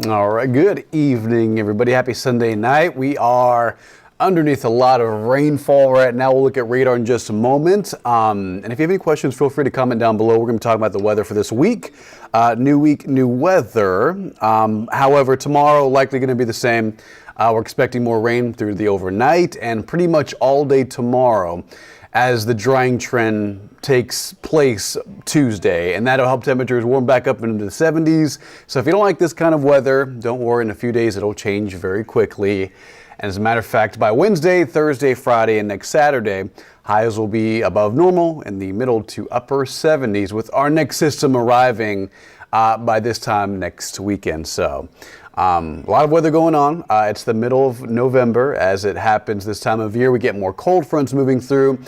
All right, good evening, everybody. Happy Sunday night. We are underneath a lot of rainfall right now. We'll look at radar in just a moment. And if you have any questions, feel free to comment down below. We're going to be talking about the weather for this week. New week, new weather. However, tomorrow likely going to be the same. We're expecting more rain through the overnight and pretty much all day tomorrow as the drying trend takes place Tuesday, and that'll help temperatures warm back up into the 70s. So if you don't like this kind of weather, don't worry, in a few days it'll change very quickly. And as a matter of fact, by Wednesday, Thursday, Friday, and next Saturday, highs will be above normal in the middle to upper 70s, with our next system arriving by this time next weekend. So a lot of weather going on. It's the middle of November. As it happens this time of year, we get more cold fronts moving through.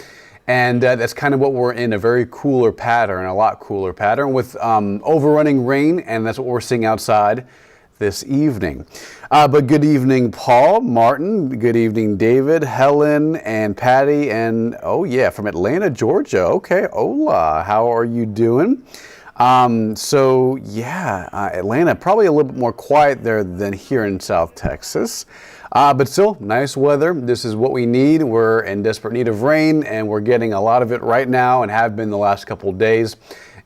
And that's kind of what we're in, a very cooler pattern, a lot cooler pattern with overrunning rain. And that's what we're seeing outside this evening. But good evening, Paul, Martin. Good evening, David, Helen, and Patty. And oh yeah, from Atlanta, Georgia. Okay, hola. How are you doing? So yeah, Atlanta, probably a little bit more quiet there than here in South Texas. But still, nice weather. This is what we need. We're in desperate need of rain, and we're getting a lot of it right now and have been the last couple of days.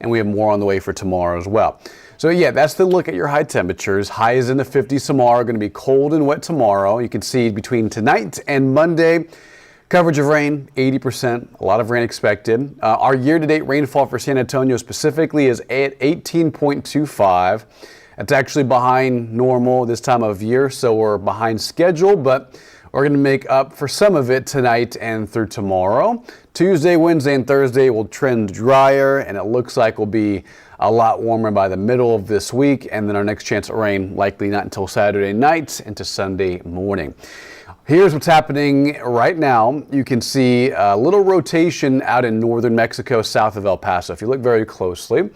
And we have more on the way for tomorrow as well. So yeah, that's the look at your high temperatures. Highs in the 50s tomorrow, going to be cold and wet tomorrow. You can see between tonight and Monday, coverage of rain, 80%, a lot of rain expected. Our year-to-date rainfall for San Antonio specifically is at 18.25. It's actually behind normal this time of year, so we're behind schedule, but we're going to make up for some of it tonight and through tomorrow. Tuesday, Wednesday, and Thursday will trend drier, and it looks like we'll be a lot warmer by the middle of this week, and then our next chance of rain likely not until Saturday night into Sunday morning. Here's what's happening right now. You can see a little rotation out in northern Mexico south of El Paso. If you look very closely,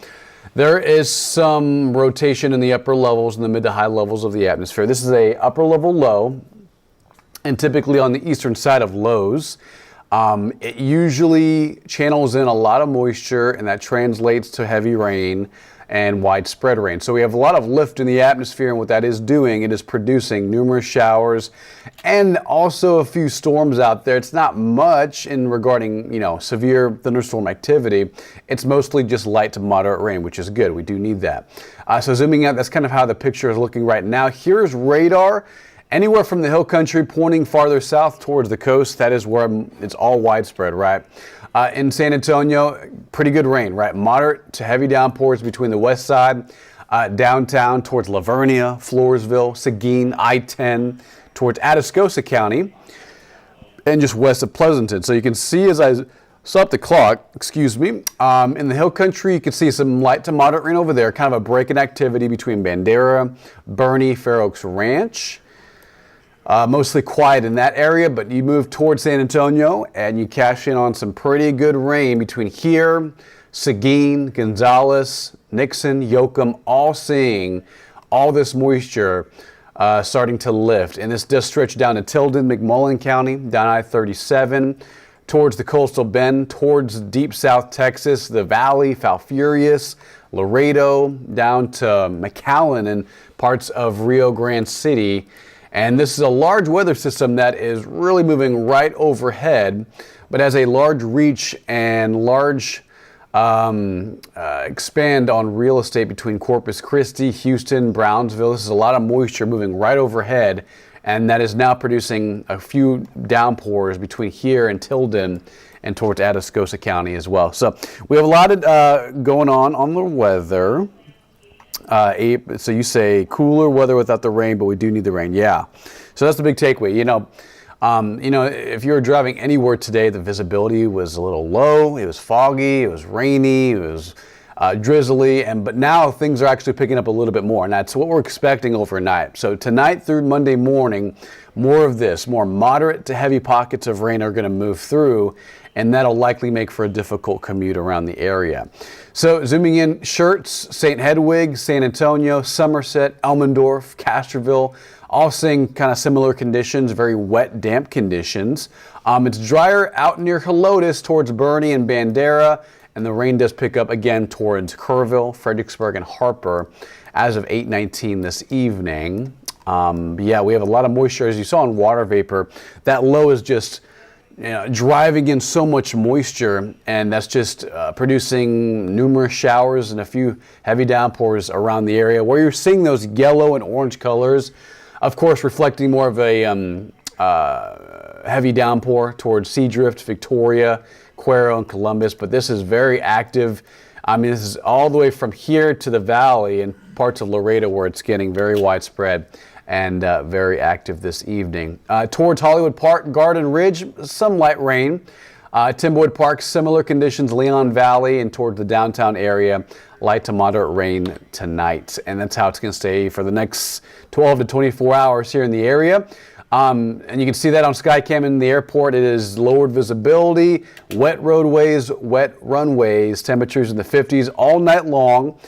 there is some rotation in the upper levels, in the mid to high levels of the atmosphere. This is a upper level low, and typically on the eastern side of lows. It usually channels in a lot of moisture, and that translates to heavy rain and widespread rain. So we have a lot of lift in the atmosphere, and what that is doing, it is producing numerous showers and also a few storms out there. It's not much in regarding, severe thunderstorm activity. It's mostly just light to moderate rain, which is good. We do need that. So zooming out, that's kind of how the picture is looking right now. Here's radar. Anywhere from the hill country pointing farther south towards the coast, that is where it's all widespread, right? In San Antonio, pretty good rain, right? Moderate to heavy downpours between the west side, downtown towards Lavernia, Floresville, Seguin, I-10, towards Atascosa County, and just west of Pleasanton. So you can see as I stop the clock, in the hill country, you can see some light to moderate rain over there, kind of a break in activity between Bandera, Bernie, Fair Oaks Ranch. Mostly quiet in that area, but you move towards San Antonio and you cash in on some pretty good rain between here, Seguin, Gonzales, Nixon, Yoakum, all seeing all this moisture starting to lift. And this does stretch down to Tilden, McMullen County, down I-37, towards the coastal bend, towards deep South Texas, the Valley, Falfurrias, Laredo, down to McAllen and parts of Rio Grande City. And this is a large weather system that is really moving right overhead, but has a large reach and large expand on real estate between Corpus Christi, Houston, Brownsville. This is a lot of moisture moving right overhead, and that is now producing a few downpours between here and Tilden and towards Atascosa County as well. So we have a lot of going on the weather. So you say cooler weather without the rain, but we do need the rain. Yeah. So that's the big takeaway. If you were driving anywhere today, the visibility was a little low. It was foggy. It was rainy. It was drizzly. But now things are actually picking up a little bit more, and that's what we're expecting overnight. So tonight through Monday morning, more of this, more moderate to heavy pockets of rain are going to move through, and that'll likely make for a difficult commute around the area. So zooming in, Schertz, St. Hedwig, San Antonio, Somerset, Elmendorf, Castroville, all seeing kind of similar conditions, very wet, damp conditions. It's drier out near Helotes towards Bernie and Bandera, and the rain does pick up again towards Kerrville, Fredericksburg, and Harper as of 8:19 this evening. Yeah, we have a lot of moisture, as you saw in water vapor. That low is just driving in so much moisture, and that's just producing numerous showers and a few heavy downpours around the area where you're seeing those yellow and orange colors, of course reflecting more of a heavy downpour towards Seadrift, Victoria, Cuero, and Columbus. But this is very active. I mean, this is all the way from here to the valley and parts of Laredo where it's getting very widespread and very active this evening. Towards Hollywood Park, Garden Ridge, some light rain. Timberwood Park, similar conditions, Leon Valley, and toward the downtown area, light to moderate rain tonight. And that's how it's going to stay for the next 12 to 24 hours here in the area. And you can see that on Skycam in the airport. It is lowered visibility, wet roadways, wet runways, temperatures in the 50s all night long.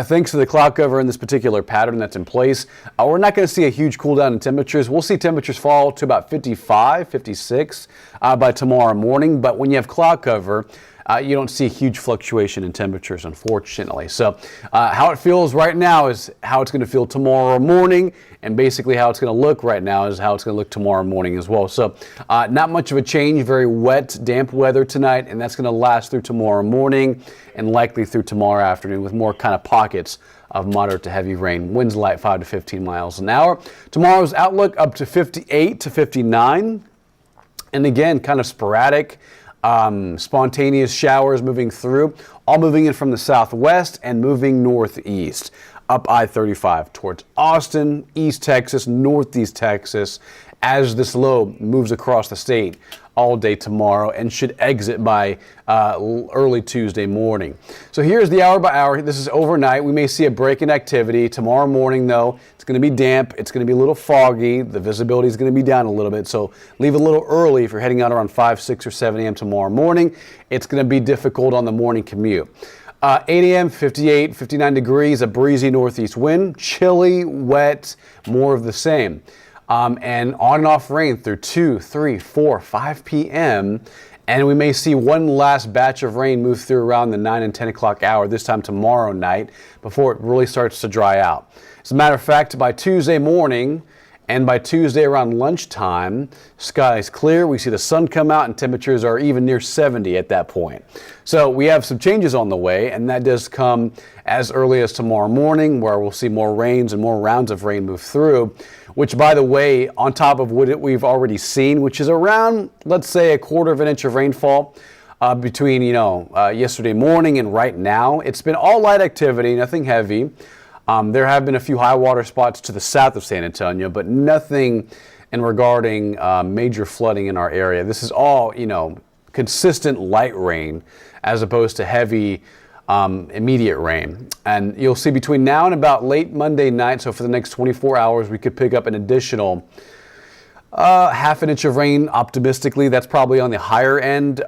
Thanks to the cloud cover in this particular pattern that's in place, we're not going to see a huge cool down in temperatures. We'll see temperatures fall to about 55, 56 by tomorrow morning. But when you have cloud cover, you don't see a huge fluctuation in temperatures, unfortunately. So how it feels right now is how it's going to feel tomorrow morning, and basically how it's going to look right now is how it's going to look tomorrow morning as well. So not much of a change, very wet, damp weather tonight, and that's going to last through tomorrow morning and likely through tomorrow afternoon with more kind of pockets of moderate to heavy rain. Winds light 5 to 15 miles an hour. Tomorrow's outlook up to 58 to 59. And again, kind of sporadic, spontaneous showers moving through, all moving in from the southwest and moving northeast up I-35 towards Austin, East Texas, Northeast Texas, as this low moves across the state all day tomorrow and should exit by early Tuesday morning. So here's the hour by hour. This is overnight. We may see a break in activity. Tomorrow morning, though, it's going to be damp. It's going to be a little foggy. The visibility is going to be down a little bit. So leave a little early if you're heading out around 5, 6, or 7 a.m. tomorrow morning. It's going to be difficult on the morning commute. 8 a.m., 58, 59 degrees, a breezy northeast wind, chilly, wet, more of the same. And on and off rain through 2, 3, 4, 5 p.m. And we may see one last batch of rain move through around the 9 and 10 o'clock hour, this time tomorrow night, before it really starts to dry out. As a matter of fact, by Tuesday morning and by Tuesday around lunchtime, skies clear. We see the sun come out and temperatures are even near 70 at that point. So we have some changes on the way, and that does come as early as tomorrow morning, where we'll see more rains and more rounds of rain move through, which, by the way, on top of what we've already seen, which is around, let's say, 1/4 inch of rainfall between, yesterday morning and right now. It's been all light activity, nothing heavy. There have been a few high water spots to the south of San Antonio, but nothing in regarding major flooding in our area. This is all, consistent light rain as opposed to heavy immediate rain. And you'll see between now and about late Monday night, so for the next 24 hours, we could pick up an additional Half an inch of rain, optimistically. That's probably on the higher end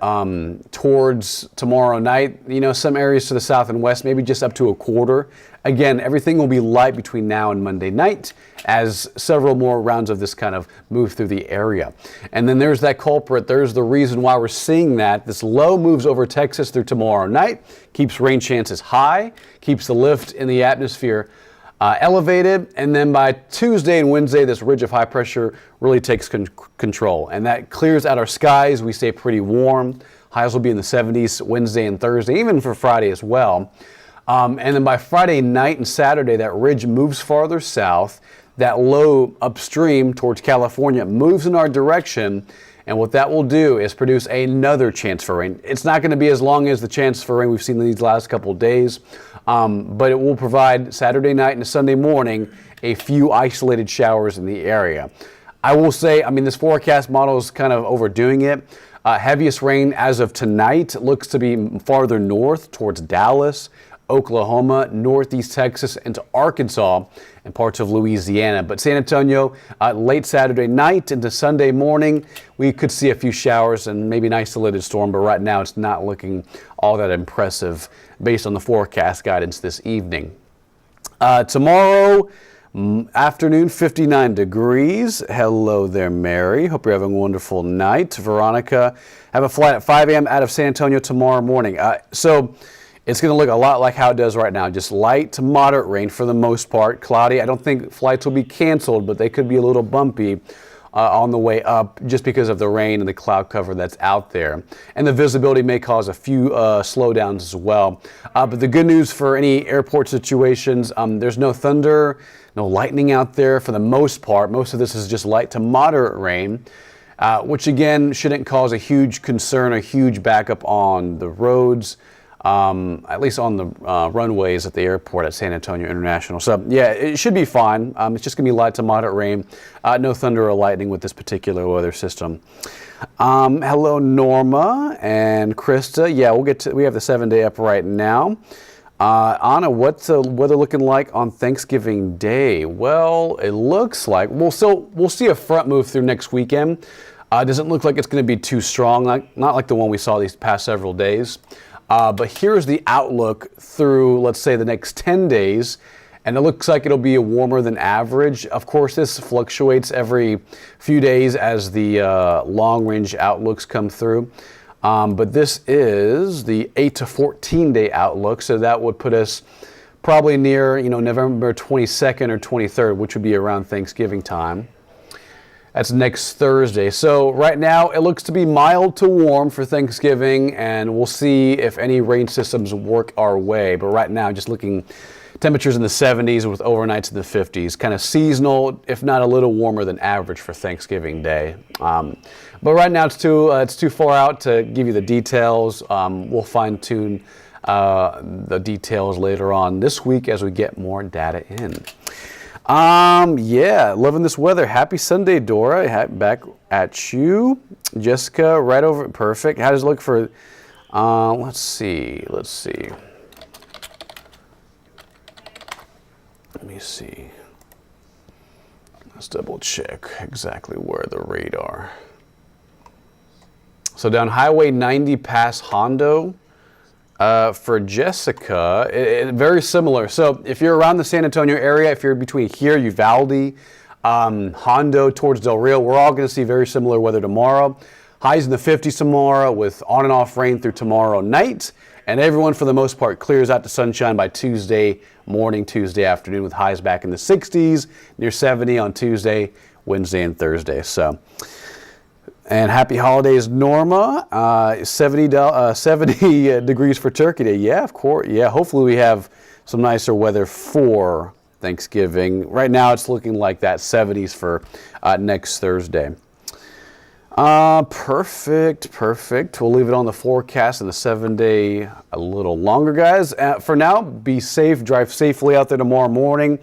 towards tomorrow night. You know, some areas to the south and west, maybe just up to a quarter. Again, everything will be light between now and Monday night as several more rounds of this kind of move through the area. And then there's that culprit. There's the reason why we're seeing that. This low moves over Texas through tomorrow night, keeps rain chances high, keeps the lift in the atmosphere elevated, and then by Tuesday and Wednesday, this ridge of high pressure really takes control, and that clears out our skies. We stay pretty warm. Highs will be in the 70s Wednesday and Thursday, even for Friday as well. And then by Friday night and Saturday, that ridge moves farther south. That low upstream towards California moves in our direction, and what that will do is produce another chance for rain. It's not going to be as long as the chance for rain we've seen in these last couple of days, but it will provide Saturday night and Sunday morning a few isolated showers in the area. I will say, I mean, this forecast model is kind of overdoing it. Heaviest rain as of tonight looks to be farther north towards Dallas, Oklahoma, northeast Texas, into Arkansas, and parts of Louisiana. But San Antonio, late Saturday night into Sunday morning, we could see a few showers and maybe an isolated storm, but right now it's not looking all that impressive based on the forecast guidance this evening. Tomorrow afternoon, 59 degrees. Hello there, Mary. Hope you're having a wonderful night. Veronica, have a flight at 5 a.m. out of San Antonio tomorrow morning. So it's going to look a lot like how it does right now. Just light to moderate rain for the most part. Cloudy. I don't think flights will be canceled, but they could be a little bumpy on the way up just because of the rain and the cloud cover that's out there. And the visibility may cause a few slowdowns as well. But the good news for any airport situations, there's no thunder, no lightning out there for the most part. Most of this is just light to moderate rain, which again shouldn't cause a huge concern, a huge backup on the roads. At least on the runways at the airport at San Antonio International. So yeah, it should be fine. It's just gonna be light to moderate rain. No thunder or lightning with this particular weather system. Hello, Norma and Krista. Yeah, we have the 7-day up right now. Anna, what's the weather looking like on Thanksgiving Day? Well, it looks like we'll see a front move through next weekend. Doesn't look like it's going to be too strong, not like the one we saw these past several days. But here's the outlook through, let's say, the next 10 days, and it looks like it'll be warmer than average. Of course, this fluctuates every few days as the long-range outlooks come through. But this is the 8 to 14-day outlook, so that would put us probably near, November 22nd or 23rd, which would be around Thanksgiving time. That's next Thursday. So right now it looks to be mild to warm for Thanksgiving, and we'll see if any rain systems work our way. But right now, just looking temperatures in the 70s with overnights in the 50s, kind of seasonal, if not a little warmer than average for Thanksgiving Day. But right now it's too far out to give you the details. We'll fine tune the details later on this week as we get more data in. Yeah, loving this weather. Happy Sunday, Dora. Back at you. Jessica, right over. Perfect. How does it look for, let's see. Let me see. Let's double check exactly where the radar. So down Highway 90 past Hondo. For Jessica, very similar. So if you're around the San Antonio area, if you're between here, Uvalde, Hondo towards Del Rio, we're all going to see very similar weather tomorrow. Highs in the 50s tomorrow with on and off rain through tomorrow night. And everyone, for the most part, clears out to sunshine by Tuesday morning, Tuesday afternoon, with highs back in the 60s, near 70 on Tuesday, Wednesday, and Thursday. So. And happy holidays, Norma. 70 degrees for Turkey Day. Yeah, of course. Yeah, hopefully we have some nicer weather for Thanksgiving. Right now it's looking like that 70s for next Thursday. Perfect. We'll leave it on the forecast and the 7-day a little longer, guys. For now, be safe. Drive safely out there tomorrow morning.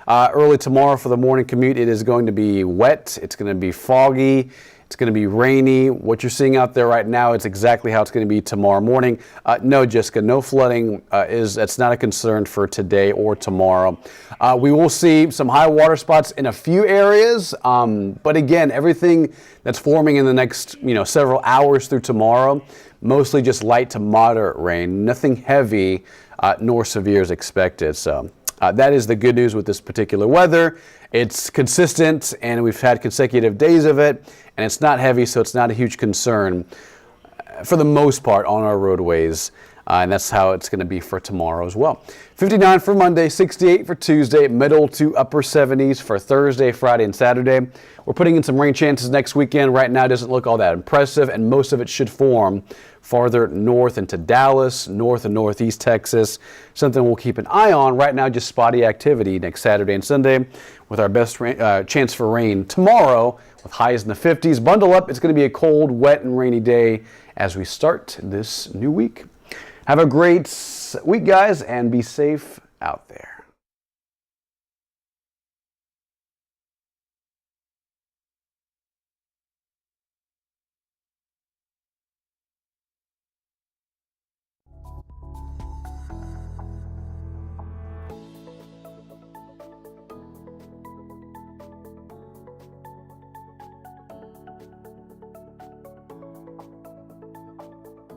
Early tomorrow for the morning commute, it is going to be wet. It's going to be foggy. It's going to be rainy. What you're seeing out there right now, it's exactly how it's going to be tomorrow morning. No, Jessica, no flooding that's not a concern for today or tomorrow. We will see some high water spots in a few areas, but again, everything that's forming in the next several hours through tomorrow, mostly just light to moderate rain, nothing heavy nor severe is expected. So that is the good news with this particular weather. It's consistent, and we've had consecutive days of it, and it's not heavy, so it's not a huge concern for the most part on our roadways. And that's how it's going to be for tomorrow as well. 59 for Monday, 68 for Tuesday, middle to upper 70s for Thursday, Friday, and Saturday. We're putting in some rain chances next weekend. Right now, it doesn't look all that impressive, and most of it should form farther north into Dallas, north and northeast Texas. Something we'll keep an eye on. Right now, just spotty activity next Saturday and Sunday with our best chance for rain tomorrow with highs in the 50s. Bundle up. It's going to be a cold, wet, and rainy day as we start this new week. Have a great week, guys, and be safe out there.